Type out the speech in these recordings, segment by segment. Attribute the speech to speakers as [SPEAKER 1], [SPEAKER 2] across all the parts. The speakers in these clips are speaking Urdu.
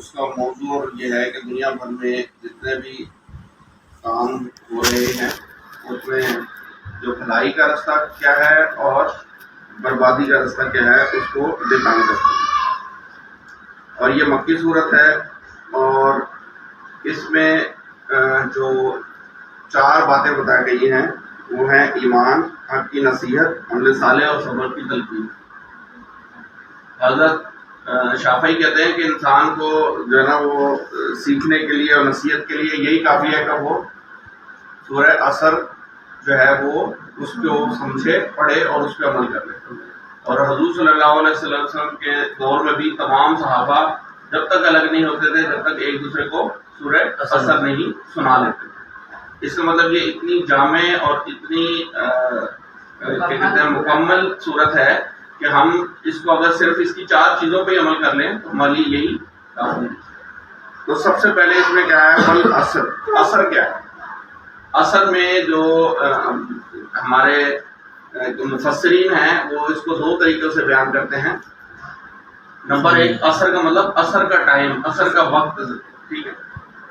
[SPEAKER 1] اس کا موضوع یہ ہے کہ دنیا بھر میں جتنے بھی کام ہو رہے ہیں اس میں جو بھلائی کا راستہ کیا ہے اور بربادی کا راستہ کیا ہے اس کو دکھانے کا ہے۔ اور یہ مکی صورت ہے اور اس میں جو 4 باتیں بتائی گئی ہیں وہ ہیں ایمان، حق کی نصیحت، عمل صالح اور صبر کی تلقین۔ حضرت شافعی کہتے ہیں کہ انسان کو جو ہے نا وہ سیکھنے کے لیے اور نصیحت کے لیے یہی کافی ہے کہ وہ سورہ عصر جو ہے وہ اس کو سمجھے، پڑھے اور اس پہ عمل کر لے۔ اور حضور صلی اللہ علیہ وسلم کے دور میں بھی تمام صحابہ جب تک الگ نہیں ہوتے تھے جب تک ایک دوسرے کو سورہ عصر نہیں سنا لیتے تھے۔ اس کا مطلب یہ اتنی جامع اور اتنی کیا کہتے ہیں مکمل صورت ہے کہ ہم اس کو اگر صرف اس کی 4 چیزوں پہ عمل کر لیں تو ہمارے لیے یہی کافی ہے۔ تو سب سے پہلے اس میں کیا ہے؟ والعصر۔ عصر کیا ہے؟ عصر میں جو ہمارے مفسرین ہیں وہ اس کو 2 طریقوں سے بیان کرتے ہیں۔ نمبر 1، عصر کا مطلب عصر کا ٹائم، عصر کا وقت، ٹھیک ہے؟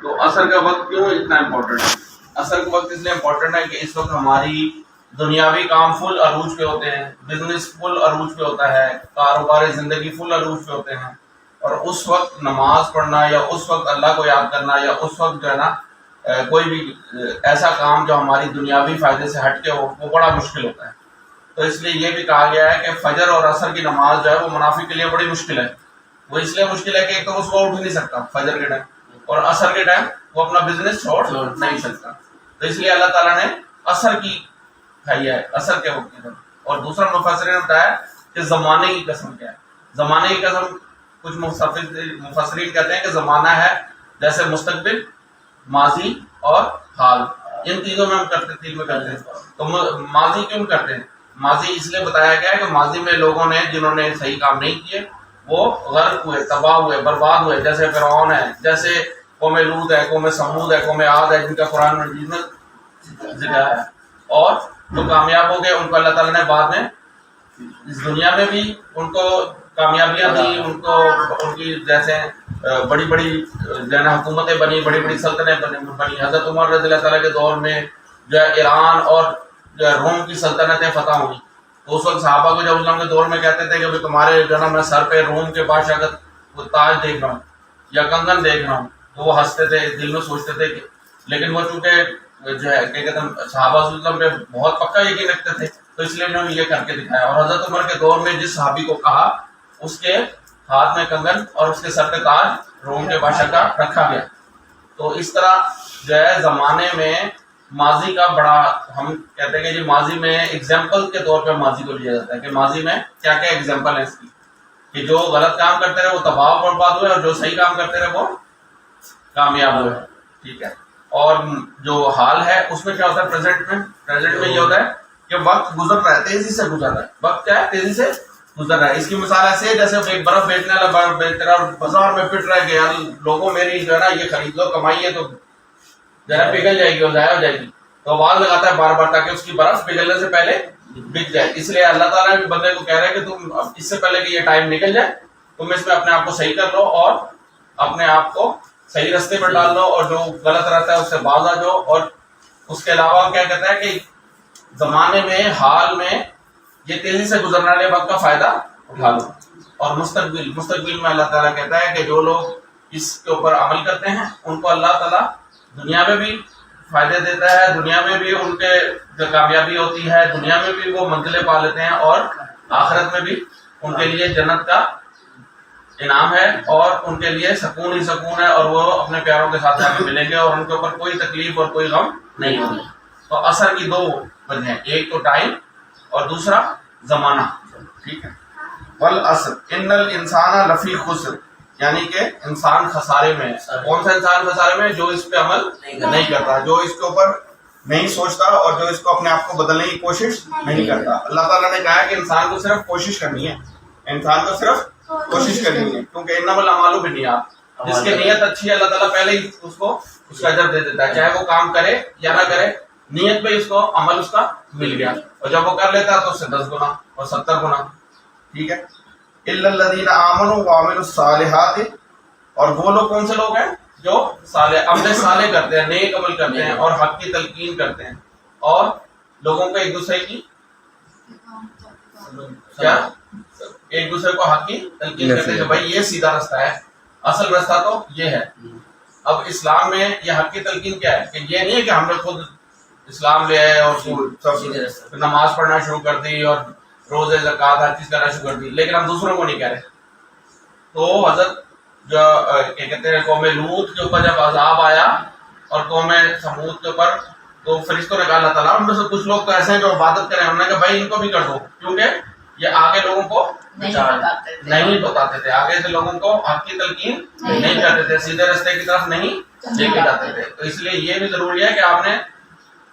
[SPEAKER 1] تو عصر کا وقت کیوں اتنا امپورٹنٹ ہے؟ عصر کا وقت اس لیے امپورٹنٹ ہے کہ اس وقت ہماری دنیاوی کام فل عروج پہ ہوتے ہیں، بزنس فل عروج پہ ہوتا ہے، کاروبار زندگی فل عروج پہ ہوتے ہیں، اور اس وقت نماز پڑھنا یا اس وقت اللہ کو یاد کرنا یا اس وقت جو ہے نا کوئی بھی ایسا کام جو ہماری دنیاوی فائدے سے ہٹ کے ہو وہ بڑا مشکل ہوتا ہے۔ تو اس لیے یہ بھی کہا گیا ہے کہ فجر اور عصر کی نماز جو ہے وہ منافق کے لیے بڑی مشکل ہے۔ وہ اس لیے مشکل ہے کہ ایک تو اس کو اٹھ نہیں سکتا فجر کے ٹائم، اور عصر کے ٹائم وہ اپنا بزنس چھوڑ نہیں سکتا۔ تو اس لیے اللہ تعالیٰ نے عصر کی کھائی ہے، عصر کے وقت کی۔ اور دوسرا مفسرین نے بتایا کہ زمانے کی قسم کیا ہے۔ زمانے کی قسم کچھ مفسرین کہتے ہیں کہ زمانہ ہے جیسے مستقبل، ماضی اور حال، ان چیزوں میں ہم کرتے ہیں۔ تو ماضی کیوں کرتے ہیں؟ ماضی اس لیے بتایا گیا ہے کہ ماضی میں لوگوں نے جنہوں نے صحیح کام نہیں کیے وہ غرق ہوئے، تباہ ہوئے، برباد ہوئے، جیسے فرعون ہے، جیسے قوم لوط ہے، قوم سمود ہے، قوم عاد ہے، جن کا قرآن مجید میں ذکر ہے۔ اور جو کامیاب ہو گئے ان کو اللہ تعالیٰ نے بعد میں اس دنیا میں بھی ان کو کامیابیاں دی، ان کو ان کی جیسے بڑی بڑی جو ہے نا حکومتیں بنی، بڑی بڑی سلطنتیں بنی۔ حضرت عمر رضی اللہ تعالیٰ کے دور میں جو ہے ایران اور جو ہے روم کی سلطنتیں فتح ہوئی، تو اس وقت صحابہ کو جب اسلام کے دور میں کہتے تھے کہ تمہارے جو ہے نا میں سر پہ روم کے بادشاہ کا وہ تاج دیکھ رہا ہوں یا کنگن دیکھ رہا ہوں، تو وہ ہنستے تھے، دل میں سوچتے تھے کہ لیکن وہ چونکہ جو ہے کیا کہتے ہیں صحابہ وسلم پہ بہت پکا یقین رکھتے تھے تو اس لیے انہوں نے یہ کر کے دکھایا۔ اور حضرت عمر کے دور میں جس صحابی کو کہا اس کے ہاتھ میں کنگن اور اس کے سر پہ تاج روم کے بادشاہ کا رکھا گیا۔ تو اس طرح جو ہے زمانے میں ماضی کا بڑا، ہم کہتے ہیں کہ جی ماضی میں ایگزامپل کے طور پہ ماضی کو لیا جاتا ہے کہ ماضی میں کیا کیا ایگزامپل ہے اس کی، کہ جو غلط کام کرتے رہے وہ تباہ و برباد ہوئے اور جو صحیح کام کرتے رہے وہ کامیاب ہوئے، ٹھیک ہے۔ اور جو حال ہے اس میں کیا ہوتا ہے؟ پریزنٹ میں یہ ہوتا ہے کہ وقت گزر رہا ہے، تیزی سے گزر رہا ہے، وقت کیا ہے؟ تیزی سے گزر رہا ہے۔ اس کی مثال ایسے ہے جیسے ایک برف بیچنے والا برف بیچ رہا ہے، بازار میں پٹ رہا ہے کہ یار لوگوں میری جو ہے نا یہ خرید لو، کمائی ہے تو جو ہے پگھل جائے گی اور ضائع ہو جائے گی، تو آواز لگاتا ہے بار بار تاکہ اس کی برف پگھلنے سے پہلے بک جائے۔ اس لیے اللہ تعالیٰ بھی بندے کو کہہ رہا ہے کہ تم اس سے پہلے کہ یہ ٹائم نکل جائے تم اس میں اپنے آپ کو صحیح کر لو اور اپنے آپ کو صحیح راستے پر ڈال لو، اور جو غلط رہتا ہے اس سے باز آ جاؤ۔ اور اس کے علاوہ کیا کہتا ہے کہ زمانے میں، حال میں یہ تیزی سے گزرنے والے وقت کا فائدہ اٹھا لو۔ اور مستقبل میں اللہ تعالیٰ کہتا ہے کہ جو لوگ اس کے اوپر عمل کرتے ہیں ان کو اللہ تعالیٰ دنیا میں بھی فائدے دیتا ہے، دنیا میں بھی ان کے جو کامیابی ہوتی ہے، دنیا میں بھی وہ منزلیں پا لیتے ہیں، اور آخرت میں بھی ان کے لیے جنت کا انعام ہے اور ان کے لیے سکون ہی سکون ہے، اور وہ اپنے پیاروں کے ساتھ جا کے ملیں گے اور ان کے اوپر کوئی تکلیف اور کوئی غم نہیں ہوگی۔ تو عصر کی 2 وجہ ہیں، ایک تو ٹائم اور دوسرا زمانہ، ٹھیک ہے۔ والعصر ان الانسان لفی خسر، یعنی کہ انسان خسارے میں ہے۔ کون سا انسان خسارے میں ہے؟ جو اس پہ عمل نہیں کرتا، جو اس کے اوپر نہیں سوچتا اور جو اس کو اپنے آپ کو بدلنے کی کوشش نہیں کرتا۔ اللہ تعالیٰ نے کہا کہ انسان کو صرف کوشش کرنی ہے، انسان کو صرف کوشش کرنی ہے، کیونکہ انما الاعمال بالنیات، جس کی نیت اچھی ہے اللہ تعالیٰ پہلے ہی اس کو اس کا اجر دے دیتا ہے، چاہے وہ کام کرے یا نہ کرے، نیت پہ اس کو عمل اس کا مل گیا، اور جب وہ کر لیتا ہے تو اس سے 10 گنا اور 70 گنا، ٹھیک ہے۔ الا الذین آمنوا وعملوا الصالحات، اور وہ لوگ کون سے لوگ ہیں جو صالح عمل صالح کرتے ہیں, نیک عمل کرتے ہیں اور حق کی تلقین کرتے ہیں اور لوگوں کو ایک دوسرے کی کیا ایک دوسرے کو حق کی تلقین کرتے ہیں کہ بھائی یہ سیدھا رستہ ہے, اصل رستہ تو یہ ہے. اب اسلام میں یہ حق کی تلقین کیا ہے کہ یہ نہیں ہے کہ ہم نے خود اسلام لے آئے اور سب نماز پڑھنا شروع کر دی اور روزے زکوٰۃ ہر چیز کرنا شروع کر دی, لیکن ہم دوسروں کو نہیں کہہ رہے. تو حضرت جو کیا کہتے ہیں قوم لوط کے اوپر جب عذاب آیا اور قوم سمود کے اوپر, تو فرشتوں نے کہا اللہ تعالیٰ ان میں سے کچھ لوگ تو ایسے ہیں جو عبادت کریں, ہم نے کہا بھائی ان کو بھی کر دو, کیونکہ یہ آگے لوگوں کو نہیں بتاتے تھے, آگے سے لوگوں کو حق کی تلقین نہیں کرتے تھے, سیدھے راستے کی طرف نہیں لے کے جاتے تھے. تو اس لیے یہ بھی ضروری ہے کہ آپ نے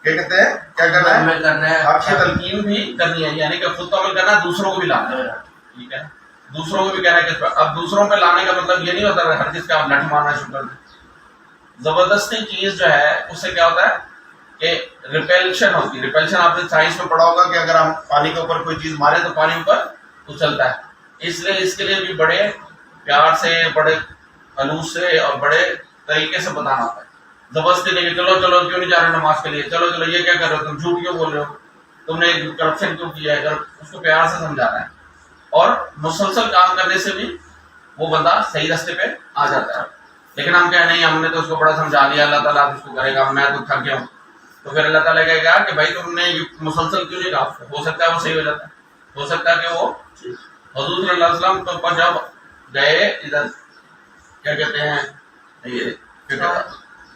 [SPEAKER 1] کیا کہتے ہیں کیا کرنا ہے, حق کی تلقین بھی کرنی ہے, یعنی کہ خود تو عمل کرنا ہے, دوسروں کو بھی لانا ہے. ٹھیک ہے, دوسروں کو بھی کہنا ہے کہ اب دوسروں پہ لانے کا مطلب یہ نہیں ہوتا ہر چیز کا آپ لٹ مارنا شروع کر دیں. زبردستی چیز جو ہے اس سے کیا ہوتا ہے کہ ریپیلشن ہوتی ہے. ریپیلشن آپ نے سائنس میں پڑھا ہوگا کہ اگر ہم پانی کے اوپر کوئی چیز مارے تو پانی اوپر اچھلتا ہے. اس لیے اس کے لیے بھی بڑے پیار سے, بڑے خلوص سے اور بڑے طریقے سے بتانا ہوتا ہے. زبردستی نہیں کہ چلو چلو کیوں نہیں جا رہے نماز کے لیے, چلو چلو یہ کیا کر رہے ہو, تم جھوٹ کیوں بول رہے ہو, تم نے کرپشن کیوں کیا ہے, اس کو پیار سے سمجھانا ہے. اور مسلسل کام کرنے سے بھی وہ بندہ صحیح راستے پہ آ جاتا ہے. لیکن ہم کہیں نہیں ہم نے تو اس کو بڑا سمجھا دیا, اللہ تعالیٰ آپ اس کو کرے گا, میں تو تھک گیا ہوں. تو پھر اللہ تعالیٰ کہے گا کہ بھائی تم نے مسلسل کیوں نہیں کہا, ہو سکتا ہے وہ صحیح ہو جاتا ہے, ہو سکتا ہے کہ وہ حضور صلی اللہ علیہ وسلم کے اوپر جب گئے ادھر کیا کہتے ہیں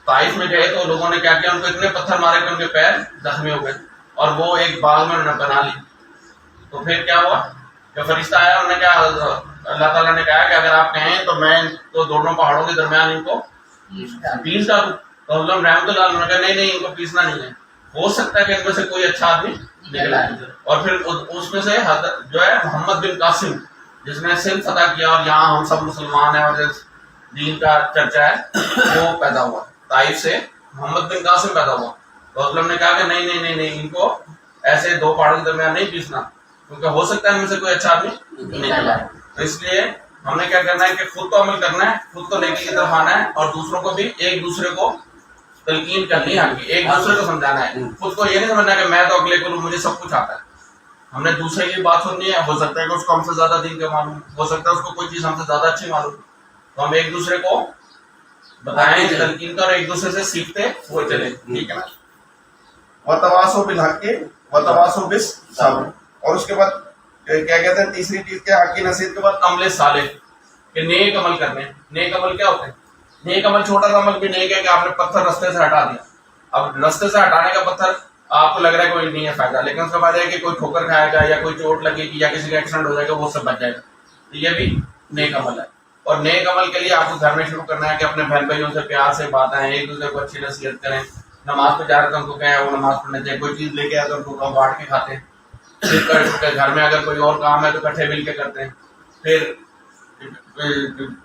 [SPEAKER 1] طائف میں گئے تو لوگوں نے کیا کیا, ان کو اتنے پتھر مارے کہ ان کے پیر زخمی ہو گئے اور وہ ایک باغ میں انہوں نے بنا لی. تو پھر کیا ہوا, جب فرشتہ آیا انہوں نے کہا, اللہ تعالیٰ نے کہا کہ اگر آپ کہیں تو میں تو دونوں پہاڑوں کے درمیان ان کو پیس ڈالوں. تو حضرت رحمۃ اللہ علیہ نے کہا نہیں ان کو پیسنا نہیں ہے, ہو سکتا ہے کہ ان میں سے کوئی اچھا آدمی نکلا ہے. اور پھر اس میں سے جو ہے محمد بن قاسم جس نے سندھ فتح کیا اور یہاں ہم سب مسلمان ہیں اور دین کا چرچا ہے, وہ پیدا ہوا طائف سے, محمد بن قاسم پیدا ہوا. تو حضرت نے کہا کہ نہیں ان کو ایسے دو پہاڑوں کے درمیان نہیں پیسنا, کیونکہ ہو سکتا ہے ان میں سے کوئی اچھا آدمی نکلا ہے. تو اس لیے ہم نے کیا کرنا ہے کہ خود تو عمل کرنا ہے, خود تو نیکی کی طرف آنا ہے اور دوسروں کو بھی ایک دوسرے کو تلقین کرنی ہے, ایک دوسرے کو سمجھانا ہے. خود کو یہ نہیں سمجھنا کہ میں تو اگلے کو مجھے سب کچھ آتا ہے. ہم نے دوسرے کی بات سننی ہے, ہو سکتا ہے کہ اس کو ہم سے زیادہ دین کا معلوم, ہو سکتا ہے اس کو کوئی چیز ہم سے زیادہ اچھی معلوم, تو ہم ایک دوسرے کو بتائیں تلقین کر, ایک دوسرے سے سیکھتے ہوئے چلے. ٹھیک ہے نا, وتواصوا بالحق وتواصوا بالصبر. اور اس کے بعد کیا کہتے ہیں تیسری چیز کیا, حق کی نصیحت کے بعد عمل صالح, کہ نیک عمل کرنے. نیک عمل کیا ہوتے ہیں, نیک عمل چھوٹا سا عمل بھی نیک ہے کہ آپ نے پتھر رستے سے ہٹا دیا. اب رستے سے ہٹانے کا پتھر آپ کو لگ رہا ہے کوئی نہیں ہے فائدہ, لیکن اس کا فائدہ ہے کہ کوئی ٹھوکر کھائے گا یا کوئی چوٹ لگے گی یا کسی کا ایکسیڈنٹ ہو جائے گا, وہ سب بچ جائے گا. تو یہ بھی نیک عمل ہے. اور نیک عمل کے لیے آپ کو گھر میں شروع کرنا ہے کہ اپنے بہن بھائیوں سے پیار سے بات آئیں, ایک دوسرے کو اچھی نصیحت کریں. نماز پہ جا رہے تو ان کو کہیں وہ نماز پڑھنے چاہیے, کوئی چیز لے کے آئے تو ان کو بانٹ کے کھاتے ہیں. پھر گھر میں اگر کوئی اور کام ہے تو اکٹھے مل کے کرتے ہیں. پھر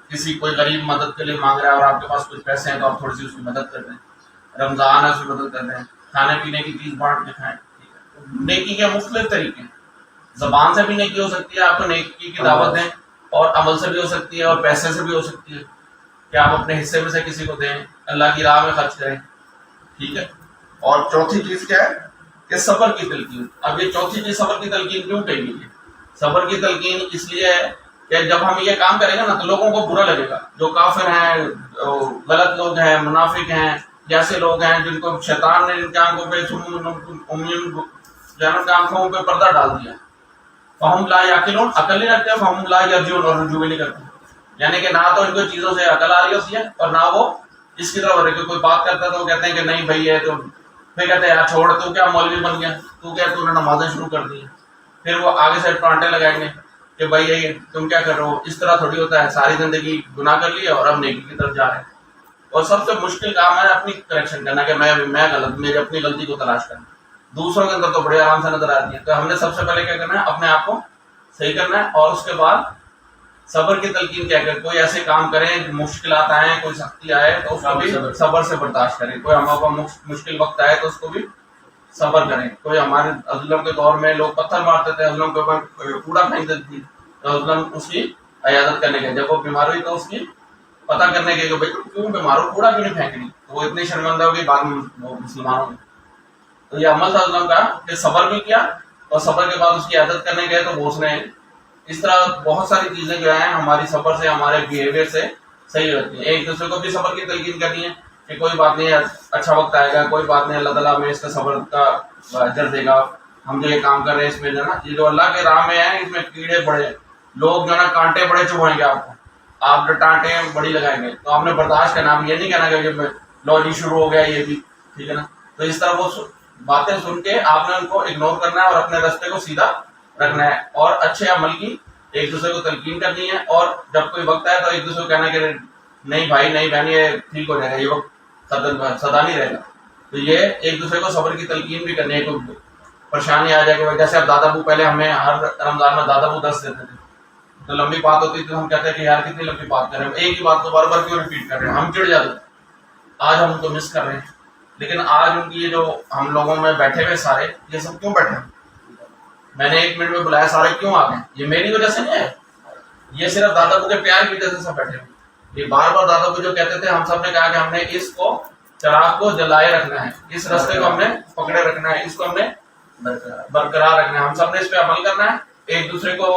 [SPEAKER 1] کسی کوئی غریب مدد کے لیے مانگ رہا ہے اور آپ کے پاس کچھ پیسے ہیں تو آپ تھوڑی سی اس کی مدد کر دیں. رمضان ہے اس کی مدد کر دیں, کھانے پینے کی چیز بانٹ کے کھائیں. نیکی کے مختلف طریقے ہیں, زبان سے بھی نیکی ہو سکتی ہے, آپ کو نیکی کی دعوت دیں, اور عمل سے بھی ہو سکتی ہے اور پیسے سے بھی ہو سکتی ہے کہ آپ اپنے حصے میں سے کسی کو دیں, اللہ کی راہ میں خرچ کریں. ٹھیک ہے. اور چوتھی چیز کیا ہے کہ صبر کی تلقین. اب یہ چوتھی چیز صبر کی تلقین کیوں کہی گئی ہے؟ صبر کی تلقین اس لیے ہے کہ جب ہم یہ کام کریں گے نا تو لوگوں کو برا لگے گا. جو کافر ہیں, غلط لوگ ہیں, منافق ہیں, جیسے لوگ ہیں جن کو شیطان نے ان کے آنکھوں پہ پردہ ڈال دیا, فہم لا یعقلون, عقل نہیں رکھتے, فہم لا یرجعون, اور رجوع نہیں کرتے. یعنی کہ نہ تو ان کو چیزوں سے عقل آ رہی ہوتی ہے اور نہ وہ اس کی طرف ہو رہے. کہ کوئی بات کرتا ہے تو وہ کہتے ہیں کہ نہیں بھائی ہے, تو پھر کہتے ہیں یار چھوڑ, تو کیا مولوی بن گیا, تو کیا تو نے نمازیں شروع کر دی. پھر وہ آگے سے ٹانٹے لگائیں گے کہ بھائی یہ تم کیا کر رہے ہو, اس طرح تھوڑی ہوتا ہے, ساری زندگی گناہ کر لی اور اب نیکی کی طرف جا رہے ہیں. اور سب سے مشکل کام ہے اپنی کریکشن کرنا, کہ میں غلط, میری اپنی غلطی کو تلاش کرنا. دوسروں کے اندر تو بڑے آرام سے نظر آتی ہے. تو ہم نے سب سے پہلے کیا کرنا ہے, اپنے آپ کو صحیح کرنا ہے, اور اس کے بعد صبر کی تلقین کیا کریں. کوئی ایسے کام کریں, مشکلات آئیں, کوئی سختی آئے تو اس کو بھی صبر سے برداشت کریں. کوئی ہمارے پاس مشکل وقت آئے تو اس کو بھی صبر کریں. کوئی ہمارے حضرت کے دور میں لوگ پتھر مارتے تھے, حضرت کے اوپر کوڑا پھینک دیتی تھی, تو حضرت اس کی عیادت کرنے گئے. جب وہ بیمار ہوئی تو اس کی پتہ کرنے کے کہ بھائی تم کیوں بیمار ہو, کوڑا کیوں نہیں پھینک رہی. تو وہ اتنی شرمندہ ہو گئی بعد میں وہ مسلمانوں میں. تو یہ عمل صلی اللہ علیہ وسلم کا کہ صبر بھی کیا اور صبر کے بعد اس کی عادت کرنے گئے تو وہ اس نے اس طرح بہت ساری چیزیں جو ہیں ہماری صبر سے ہمارے بیہیویئر سے صحیح ہوتی ہیں. ایک دوسرے کو بھی صبر کی تلقین کرنی ہے کہ کوئی بات نہیں, اچھا وقت آئے گا, کوئی بات نہیں, اللہ تعالیٰ ہمیں اس کا صبر کا اجر دے گا. ہم جو یہ کام کر رہے ہیں اس میں جو ہے نا, یہ جو اللہ کے راہ میں ہے اس میں کیڑے بڑے لوگ جو ہے نا کانٹے بڑے چبھائیں گے آپ کو, آپ جو ٹانٹے بڑی لگائیں گے تو آپ نے برداشت کرنا. آپ یہ نہیں کہنا کہ لو جی شروع ہو گیا یہ بھی, ٹھیک ہے نا. تو اس طرح وہ باتیں سن کے آپ نے ان کو اگنور کرنا ہے اور اپنے راستے کو سیدھا رکھنا ہے اور اچھے عمل کی ایک دوسرے کو تلقین کرنی ہے. اور جب کوئی وقت آئے تو ایک دوسرے کو کہنا کہ نہیں بھائی نہیں بہن یہ ٹھیک ہو جائے گا, یہ وقت سدا نہیں رہے گا. تو یہ ایک دوسرے کو صبر کی تلقین بھی کرنی ہے. کوئی پریشانی آ جائے گی, جیسے اب دادا ابو پہلے ہمیں ہر رمضان میں دادا ابو درس دیتے تھے, تو لمبی بات ہوتی تھی تو ہم کہتے ہیں کہ یار کتنی لمبی بات کر رہے ہیں, ایک ہی بات کو بار بار کیوں ریپیٹ کر رہے ہیں, ہم چڑ جاتے تھے. آج ہم ان کو مس کر رہے ہیں, لیکن آج ان کی یہ جو ہم لوگوں میں بیٹھے ہوئے سارے یہ سب کیوں بیٹھے ہیں, میں نے 1 منٹ میں بلایا سارے کیوں آ گئے, یہ میری وجہ سے نہیں ہے, یہ صرف دادا ابو کے پیار کی وجہ سے سب بیٹھے ہوئے. یہ بار بار دادا ابو جو کہتے تھے, ہم سب نے کہا کہ ہم نے اس کو چراغ کو جلائے رکھنا ہے, اس راستے کو ہم نے پکڑے رکھنا ہے, اس کو ہم نے برقرار رکھنا ہے, ہم سب نے اس پہ عمل کرنا ہے. ایک دوسرے کو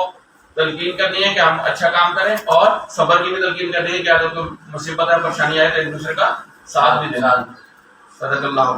[SPEAKER 1] تلقین کرنی ہے کہ ہم اچھا کام کریں اور صبر کی بھی تلقین کرنی ہے کہ اگر کوئی مصیبت ہے پریشانی آئے تو ایک دوسرے کا ساتھ بھی دینا. صدق اللہ.